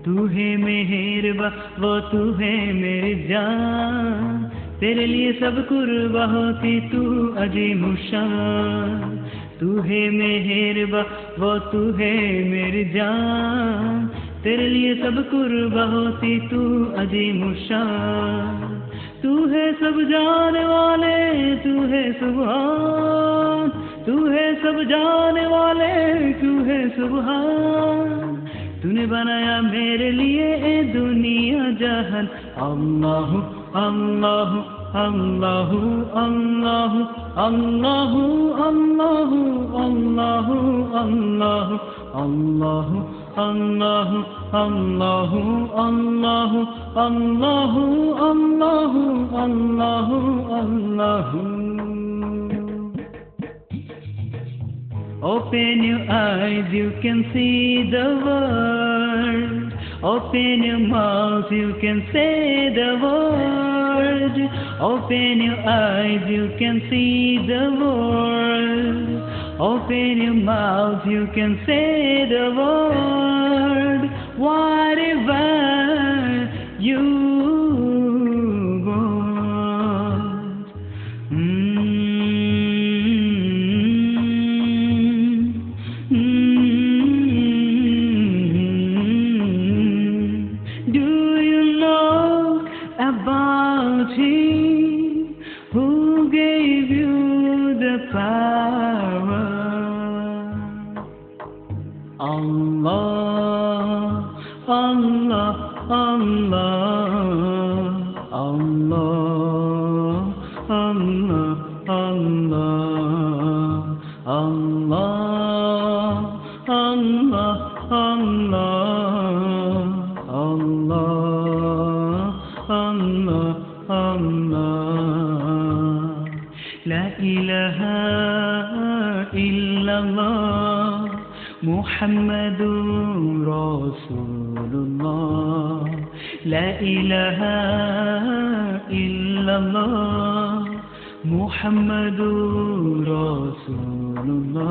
तू है मेहरबा वो तू है मेरी जान, तेरे लिए सब कुर्बा होती तू अजीम शान। तू है मेहरबा वो तू है मेरी जान, तेरे लिए सब कुर्बा होती तू अजीम शान। तू है सब जाने वाले तू है सुभान, तू है सब जाने वाले तू है सुभान। तूने बनाया मेरे लिए ए दुनिया जहान। अल्लाह अल्लाह अल्लाह अल्लाह अल्लाह अल्लाह अल्लाह अल्लाह अल्लाह अल्लाह अल्लाह अल्लाह अल्लाह अल्लाह अल्लाह अल्लाह। Open your eyes, you can see the world. Open your mouth, you can say the word. Open your eyes, you can see the world. Open your mouth, you can say the word. Whatever you want. Do you know about him who gave you the power? Allah, Allah, Allah, Allah, Allah, Allah, Allah, Allah, Allah, Allah, Allah. La ilaha illallah Muhammadur Rasulullah. La ilaha illallah Muhammadur Rasulullah.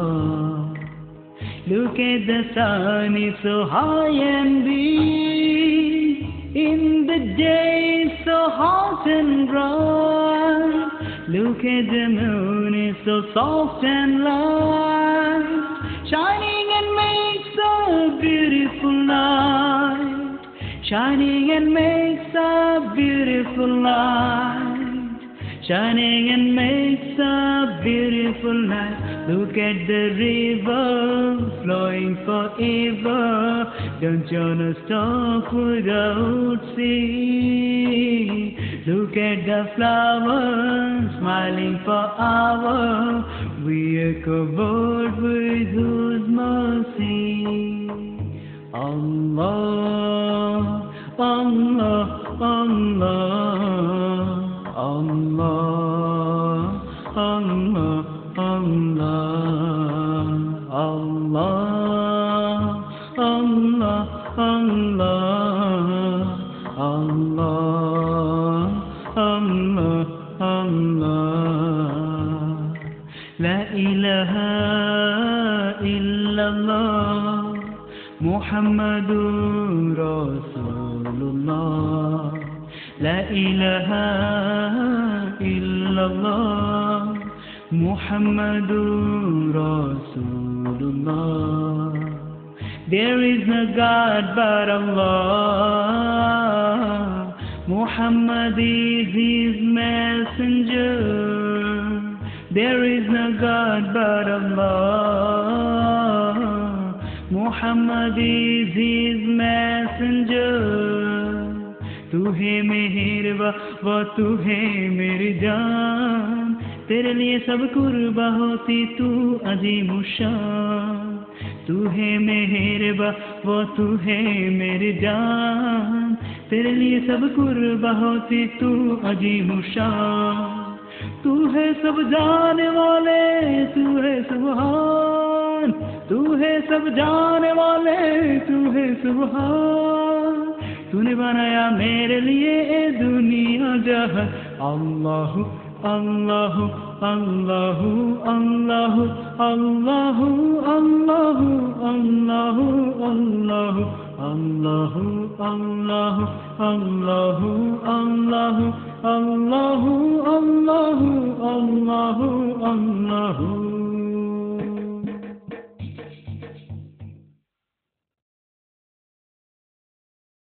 Look at the sun, it's so high and big. In the day, it's so hot and bright. Look at the moon, it's so soft and light, shining and makes a beautiful night. Shining and makes a beautiful night. Shining and makes a beautiful night. Look at the river flowing forever. Don't you wanna stop without sea? Look at the flowers smiling for hours. We are covered with whose mercy. Allah, Allah, Allah, Allah, Allah, Allah, Allah, Allah, Allah, Allah, Allah. La ilaha illallah Muhammadur Rasulullah. La ilaha illallah Muhammadur Rasulullah. There is no God but Allah. Muhammad is his messenger. There is no God but Allah. Muhammad is his messenger. तू है मेहरबा वो तू है मेरी जान, तेरे लिए सब कुर्बा होती तू अजीम शान। तू है मेहरबा वो तू है मेरी जान, तेरे लिए सब कुर्बा होती तू अजीम शान। तू है सब जाने वाले तू है सुभान, तू है सब जाने वाले तू है सुभान। तूने बनाया मेरे लिए ए दुनिया जहां। अल्लाह अल्लाह Allahu, Allahu, Allahu, Allahu, Allahu, Allahu, Allahu, Allahu, Allahu, Allahu, Allahu, Allahu, Allahu, Allahu.